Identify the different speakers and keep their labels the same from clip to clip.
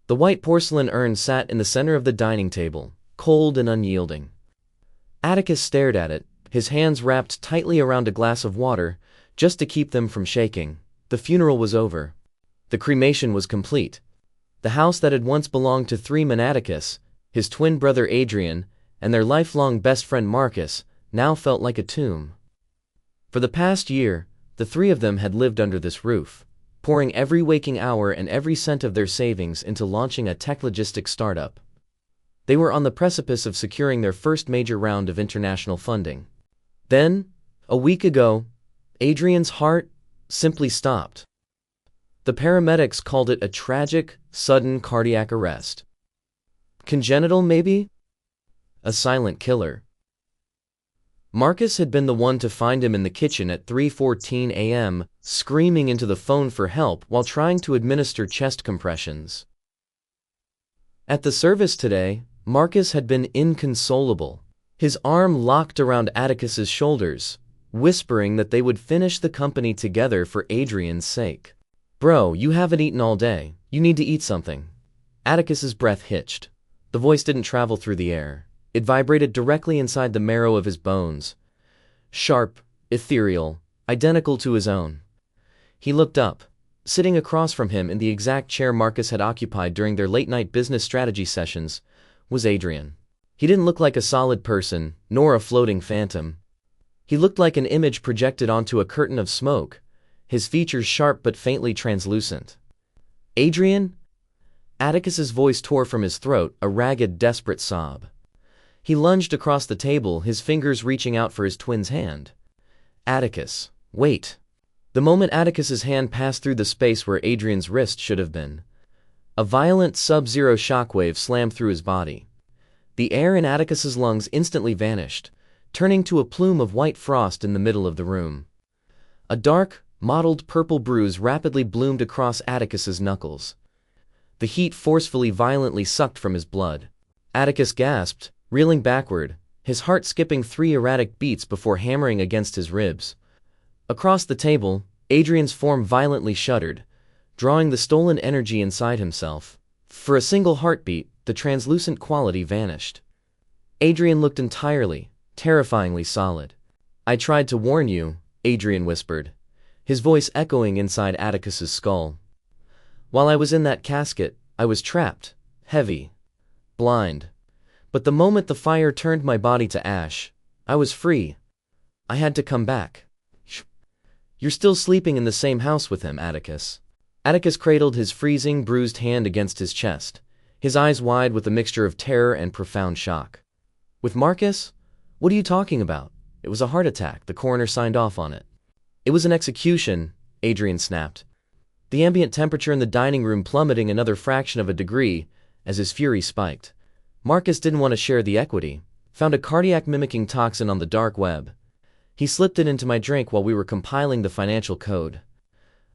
Speaker 1: The white porcelain urn sat in the center of the dining table, cold and unyielding. Atticus stared at it, his hands wrapped tightly around a glass of water, just to keep them from shaking. The funeral was over. The cremation was complete. The house that had once belonged to three men, Atticus, his twin brother Adrian, and their lifelong best friend Marcus, now felt like a tomb. For the past year, the three of them had lived under this roof, pouring every waking hour and every cent of their savings into launching a tech-logistic startup. They were on the precipice of securing their first major round of international funding. Then, a week ago, Adrian's heart simply stopped. The paramedics called it a tragic, sudden cardiac arrest. Congenital, maybe? A silent killer. Marcus had been the one to find him in the kitchen at 3:14 a.m., screaming into the phone for help while trying to administer chest compressions. At the service today, Marcus had been inconsolable, his arm locked around Atticus's shoulders, whispering that they would finish the company together for Adrian's sake. "Bro, you haven't eaten all day. You need to eat something." Atticus's breath hitched. The voice didn't travel through the air. It vibrated directly inside the marrow of his bones. Sharp, ethereal, identical to his own. He looked up. Sitting across from him in the exact chair Marcus had occupied during their late-night business strategy sessions was Adrian. He didn't look like a solid person, nor a floating phantom. He looked like an image projected onto a curtain of smoke, his features sharp but faintly translucent. "Adrian?" Atticus's voice tore from his throat, a ragged, desperate sob. He lunged across the table, his fingers reaching out for his twin's hand. "Atticus, wait." The moment Atticus's hand passed through the space where Adrian's wrist should have been, a violent sub-zero shockwave slammed through his body. The air in Atticus's lungs instantly vanished, turning to a plume of white frost in the middle of the room. A dark, mottled purple bruise rapidly bloomed across Atticus's knuckles. The heat forcefully violently sucked from his blood. Atticus gasped, reeling backward, his heart skipping 3 erratic beats before hammering against his ribs. Across the table, Adrian's form violently shuddered, drawing the stolen energy inside himself. For a single heartbeat, the translucent quality vanished. Adrian looked entirely, terrifyingly solid. "I tried to warn you," Adrian whispered, his voice echoing inside Atticus's skull. "While I was in that casket, I was trapped, heavy, blind. But the moment the fire turned my body to ash, I was free. I had to come back." "You're still sleeping in the same house with him, Atticus." Atticus cradled his freezing, bruised hand against his chest, his eyes wide with a mixture of terror and profound shock. "With Marcus? What are you talking about? It was a heart attack. The coroner signed off on it." "It was an execution," Adrian snapped, the ambient temperature in the dining room plummeting another fraction of a degree as his fury spiked. "Marcus didn't want to share the equity. Found a cardiac-mimicking toxin on the dark web. He slipped it into my drink while we were compiling the financial code."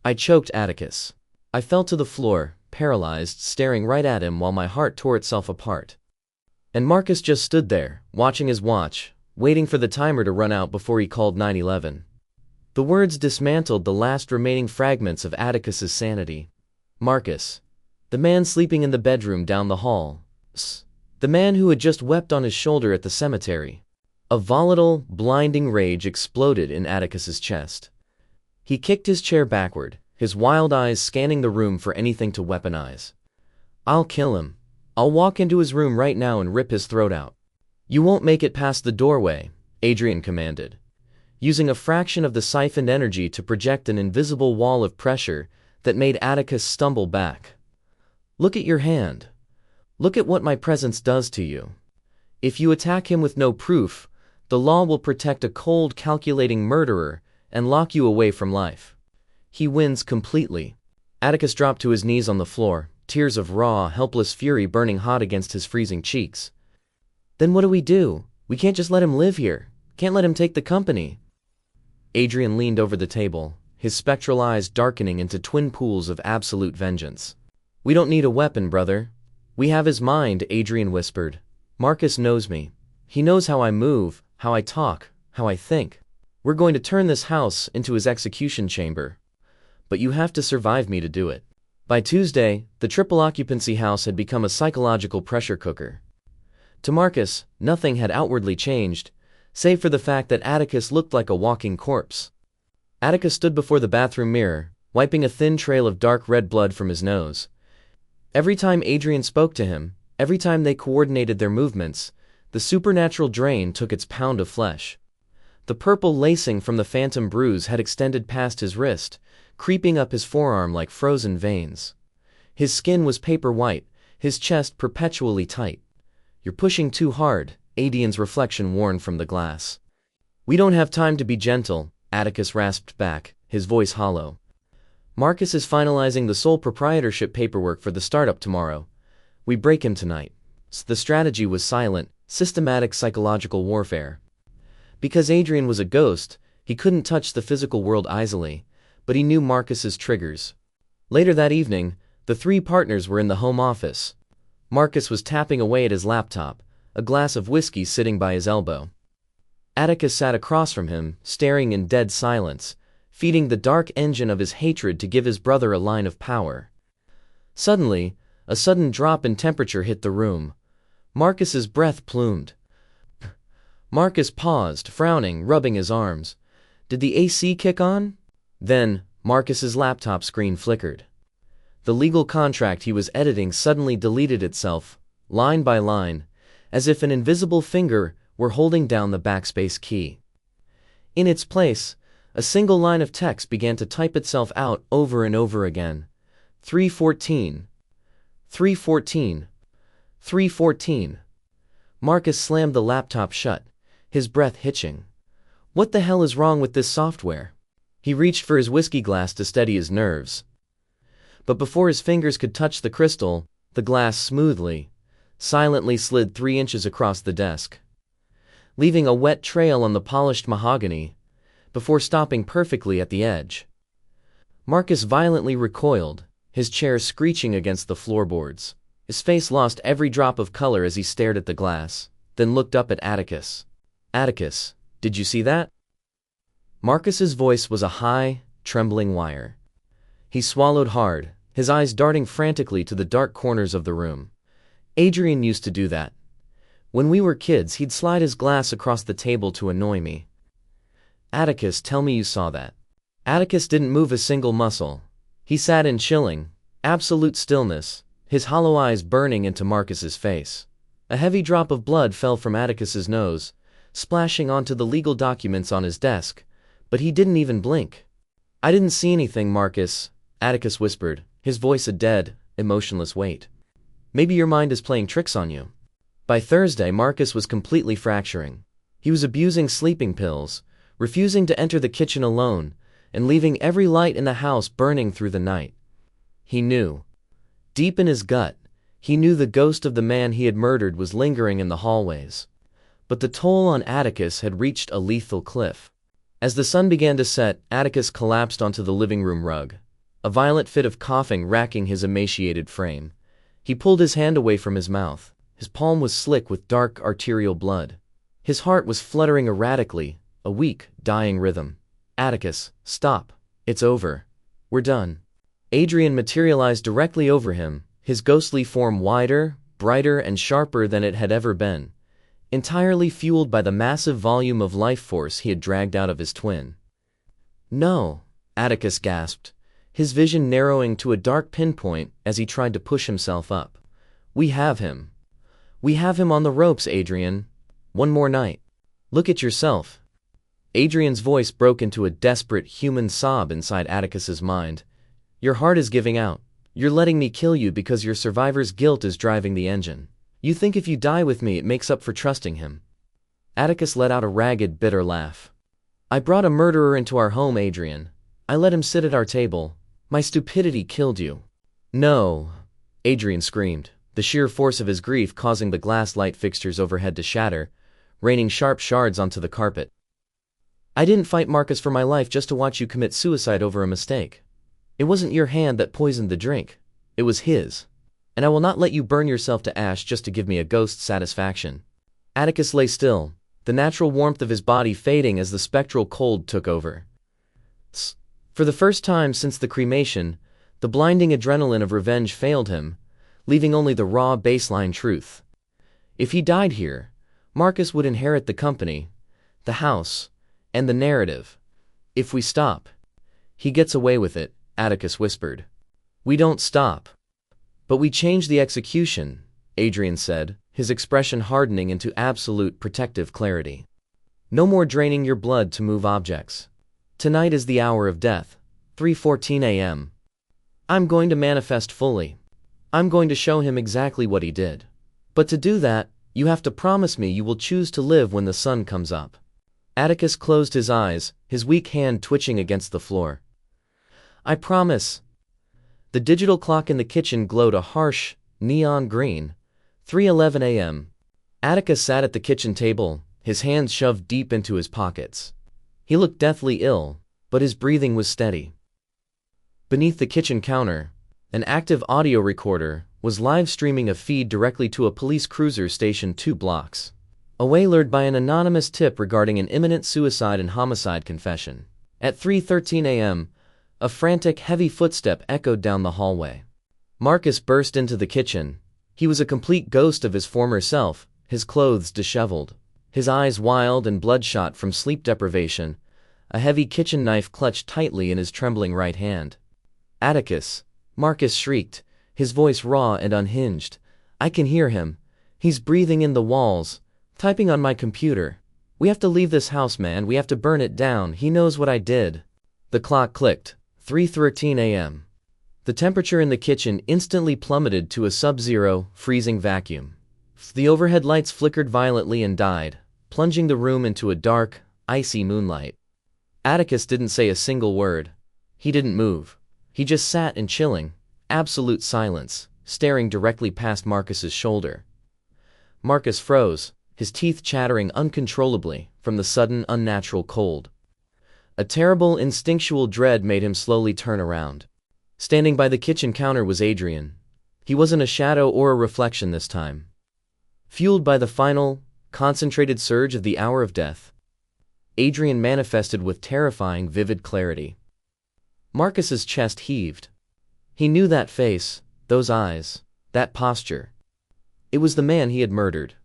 Speaker 1: I choked Atticus. I fell to the floor, paralyzed, staring right at him while my heart tore itself apart. And Marcus just stood there, watching his watch, waiting for the timer to run out before he called 911. The words dismantled the last remaining fragments of Atticus's sanity. Marcus. The man sleeping in the bedroom down the hall. The man who had just wept on his shoulder at the cemetery. A volatile, blinding rage exploded in Atticus's chest. He kicked his chair backward, his wild eyes scanning the room for anything to weaponize. "I'll kill him. I'll walk into his room right now and rip his throat out." "You won't make it past the doorway," Adrian commanded, using a fraction of the siphoned energy to project an invisible wall of pressure that made Atticus stumble back. "Look at your hand. Look at what my presence does to you. If you attack him with no proof, the law will protect a cold, calculating murderer and lock you away from life. He wins completely." Atticus dropped to his knees on the floor, tears of raw, helpless fury burning hot against his freezing cheeks. "Then what do we do? We can't just let him live here. Can't let him take the company." Adrian leaned over the table, his spectral eyes darkening into twin pools of absolute vengeance. "We don't need a weapon, brother. We have his mind," Adrian whispered. "Marcus knows me. He knows how I move, how I talk, how I think. We're going to turn this house into his execution chamber. But you have to survive me to do it. By Tuesday, the triple-occupancy house had become a psychological pressure cooker. To Marcus, nothing had outwardly changed, save for the fact that Atticus looked like a walking corpse. Atticus stood before the bathroom mirror, wiping a thin trail of dark red blood from his nose. Every time Adrian spoke to him, every time they coordinated their movements, the supernatural drain took its pound of flesh. The purple lacing from the phantom bruise had extended past his wrist, creeping up his forearm like frozen veins. His skin was paper white, his chest perpetually tight. "You're pushing too hard," Adrian's reflection warned from the glass. "We don't have time to be gentle," Atticus rasped back, his voice hollow. "Marcus is finalizing the sole proprietorship paperwork for the startup tomorrow. We break him tonight." The strategy was silent, systematic psychological warfare. Because Adrian was a ghost, he couldn't touch the physical world easily, but he knew Marcus's triggers. Later that evening, the three partners were in the home office. Marcus was tapping away at his laptop, a glass of whiskey sitting by his elbow. Atticus sat across from him, staring in dead silence, feeding the dark engine of his hatred to give his brother a line of power. Suddenly, a sudden drop in temperature hit the room. Marcus's breath plumed. Marcus paused, frowning, rubbing his arms. Did the AC kick on? Then, Marcus's laptop screen flickered. The legal contract he was editing suddenly deleted itself, line by line, as if an invisible finger were holding down the backspace key. In its place, a single line of text began to type itself out over and over again. 314. 314. 314. Marcus slammed the laptop shut, his breath hitching. What the hell is wrong with this software? He reached for his whiskey glass to steady his nerves. But before his fingers could touch the crystal, the glass smoothly, silently slid 3 inches across the desk, leaving a wet trail on the polished mahogany, before stopping perfectly at the edge. Marcus violently recoiled, his chair screeching against the floorboards. His face lost every drop of color as he stared at the glass, then looked up at Atticus. "Atticus, did you see that?" Marcus's voice was a high, trembling wire. He swallowed hard, his eyes darting frantically to the dark corners of the room. "Adrian used to do that. When we were kids, he'd slide his glass across the table to annoy me." "Atticus, tell me you saw that." Atticus didn't move a single muscle. He sat in chilling, absolute stillness, his hollow eyes burning into Marcus's face. A heavy drop of blood fell from Atticus's nose, splashing onto the legal documents on his desk, but he didn't even blink. "I didn't see anything, Marcus," Atticus whispered, his voice a dead, emotionless weight. "Maybe your mind is playing tricks on you." By Thursday, Marcus was completely fracturing. He was abusing sleeping pills, refusing to enter the kitchen alone, and leaving every light in the house burning through the night. He knew. Deep in his gut, he knew the ghost of the man he had murdered was lingering in the hallways. But the toll on Atticus had reached a lethal cliff. As the sun began to set, Atticus collapsed onto the living room rug, a violent fit of coughing racking his emaciated frame. He pulled his hand away from his mouth. His palm was slick with dark arterial blood. His heart was fluttering erratically, a weak, dying rhythm. "Atticus, stop. It's over. We're done." Adrian materialized directly over him, his ghostly form wider, brighter, and sharper than it had ever been, entirely fueled by the massive volume of life force he had dragged out of his twin. "No," Atticus gasped, his vision narrowing to a dark pinpoint as he tried to push himself up. "We have him. We have him on the ropes, Adrian. One more night. Look at yourself." Adrian's voice broke into a desperate human sob inside Atticus's mind. "Your heart is giving out. You're letting me kill you because your survivor's guilt is driving the engine. You think if you die with me it makes up for trusting him." Atticus let out a ragged, bitter laugh. "I brought a murderer into our home, Adrian. I let him sit at our table. My stupidity killed you." "No," Adrian screamed, the sheer force of his grief causing the glass light fixtures overhead to shatter, raining sharp shards onto the carpet. "I didn't fight Marcus for my life just to watch you commit suicide over a mistake. It wasn't your hand that poisoned the drink. It was his. And I will not let you burn yourself to ash just to give me a ghost's satisfaction." Atticus lay still, the natural warmth of his body fading as the spectral cold took over. For the first time since the cremation, The blinding adrenaline of revenge failed him, leaving only the raw baseline truth. If he died here, Marcus would inherit the company, the house, and the narrative. If we stop, he gets away with it, Atticus whispered. We don't stop. But we change the execution, Adrian said, his expression hardening into absolute protective clarity. No more draining your blood to move objects. Tonight is the hour of death, 3:14 a.m. I'm going to manifest fully. I'm going to show him exactly what he did. But to do that, you have to promise me you will choose to live when the sun comes up. Atticus closed his eyes, his weak hand twitching against the floor. I promise. The digital clock in the kitchen glowed a harsh, neon green. 3:11 a.m. Atticus sat at the kitchen table, his hands shoved deep into his pockets. He looked deathly ill, but his breathing was steady. Beneath the kitchen counter, an active audio recorder was live streaming a feed directly to a police cruiser stationed 2 blocks away, lured by an anonymous tip regarding an imminent suicide and homicide confession. At 3:13 a.m., a frantic, heavy footstep echoed down the hallway. Marcus burst into the kitchen. He was a complete ghost of his former self, his clothes disheveled, his eyes wild and bloodshot from sleep deprivation, a heavy kitchen knife clutched tightly in his trembling right hand. Atticus, Marcus shrieked, his voice raw and unhinged. I can hear him. He's breathing in the walls, typing on my computer. We have to leave this house, man. We have to burn it down. He knows what I did. The clock clicked. 3:13 a.m. The temperature in the kitchen instantly plummeted to a sub-zero, freezing vacuum. The overhead lights flickered violently and died, plunging the room into a dark, icy moonlight. Atticus didn't say a single word. He didn't move. He just sat in chilling, absolute silence, staring directly past Marcus's shoulder. Marcus froze, his teeth chattering uncontrollably from the sudden, unnatural cold. A terrible, instinctual dread made him slowly turn around. Standing by the kitchen counter was Adrian. He wasn't a shadow or a reflection this time. Fueled by the final, concentrated surge of the hour of death, Adrian manifested with terrifying, vivid clarity. Marcus's chest heaved. He knew that face, those eyes, that posture. It was the man he had murdered.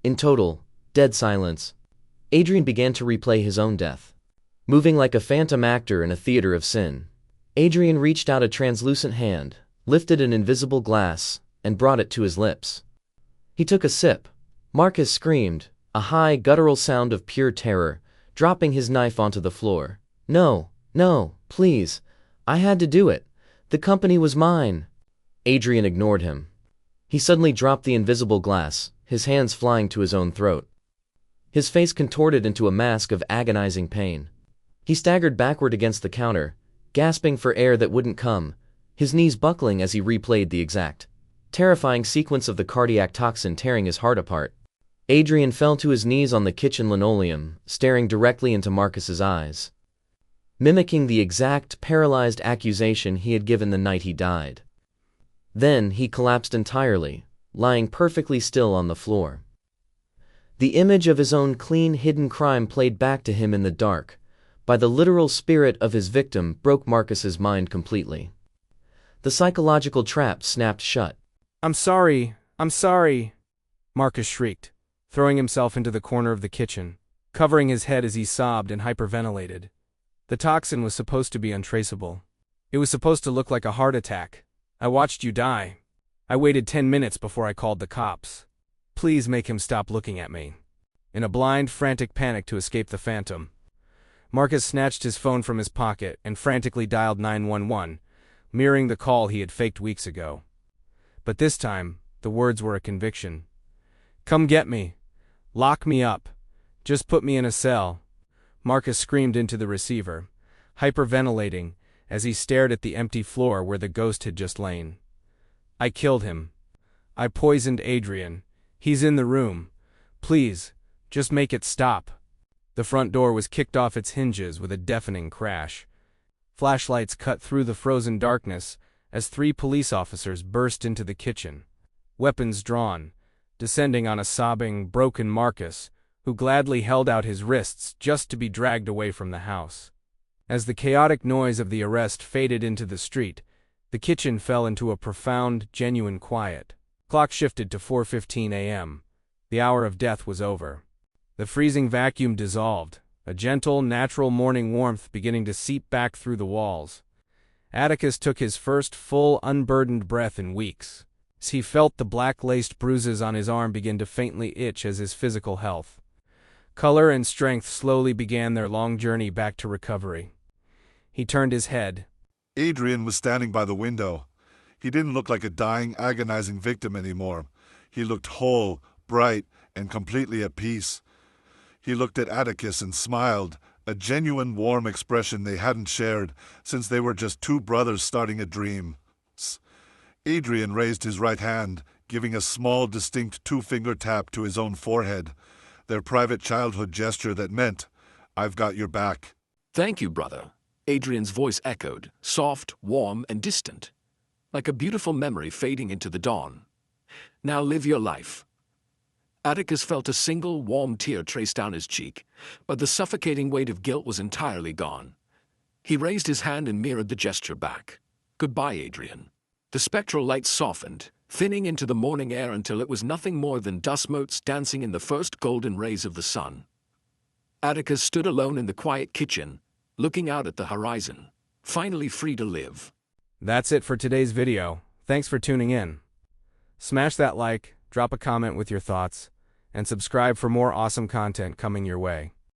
Speaker 1: In total, dead silence, Adrian began to replay his own death. Moving like a phantom actor in a theater of sin, Adrian reached out a translucent hand, lifted an invisible glass, and brought it to his lips. He took a sip. Marcus screamed, a high, guttural sound of pure terror, dropping his knife onto the floor. No, no, please. I had to do it. The company was mine. Adrian ignored him. He suddenly dropped the invisible glass, his hands flying to his own throat. His face contorted into a mask of agonizing pain. He staggered backward against the counter, gasping for air that wouldn't come, his knees buckling as he replayed the exact, terrifying sequence of the cardiac toxin tearing his heart apart. Adrian fell to his knees on the kitchen linoleum, staring directly into Marcus's eyes, mimicking the exact paralyzed accusation he had given the night he died. Then he collapsed entirely, lying perfectly still on the floor. The image of his own clean, hidden crime played back to him in the dark, by the literal spirit of his victim, broke Marcus's mind completely. The psychological trap snapped shut.
Speaker 2: I'm sorry, Marcus shrieked, throwing himself into the corner of the kitchen, covering his head as he sobbed and hyperventilated. The toxin was supposed to be untraceable. It was supposed to look like a heart attack. I watched you die. I waited 10 minutes before I called the cops. Please make him stop looking at me. In a blind, frantic panic to escape the phantom, Marcus snatched his phone from his pocket and frantically dialed 911, mirroring the call he had faked weeks ago. But this time, the words were a conviction. Come get me. Lock me up. Just put me in a cell. Marcus screamed into the receiver, hyperventilating as he stared at the empty floor where the ghost had just lain. I killed him. I poisoned Adrian. He's in the room. Please, just make it stop. The front door was kicked off its hinges with a deafening crash. Flashlights cut through the frozen darkness as 3 police officers burst into the kitchen, weapons drawn, descending on a sobbing, broken Marcus, who gladly held out his wrists just to be dragged away from the house. As the chaotic noise of the arrest faded into the street, the kitchen fell into a profound, genuine quiet. Clock shifted to 4:15 a.m. The hour of death was over. The freezing vacuum dissolved, a gentle, natural morning warmth beginning to seep back through the walls. Atticus took his first full, unburdened breath in weeks. He felt the black-laced bruises on his arm begin to faintly itch as his physical health. Color and strength slowly began their long journey back to recovery. He turned his head.
Speaker 3: Adrian was standing by the window. He didn't look like a dying, agonizing victim anymore. He looked whole, bright, and completely at peace. He looked at Atticus and smiled, a genuine, warm expression they hadn't shared since they were just two brothers starting a dream. Adrian raised his right hand, giving a small, distinct two-finger tap to his own forehead, their private childhood gesture that meant, "I've got your back."
Speaker 4: "Thank you, brother," Adrian's voice echoed, soft, warm, and distant, like a beautiful memory fading into the dawn. "Now live your life." Atticus felt a single, warm tear trace down his cheek, but the suffocating weight of guilt was entirely gone. He raised his hand and mirrored the gesture back. "Goodbye, Adrian." The spectral light softened, thinning into the morning air until it was nothing more than dust motes dancing in the first golden rays of the sun. Atticus stood alone in the quiet kitchen, looking out at the horizon, finally free to live.
Speaker 2: That's it for today's video. Thanks for tuning in. Smash that like, drop a comment with your thoughts, and subscribe for more awesome content coming your way.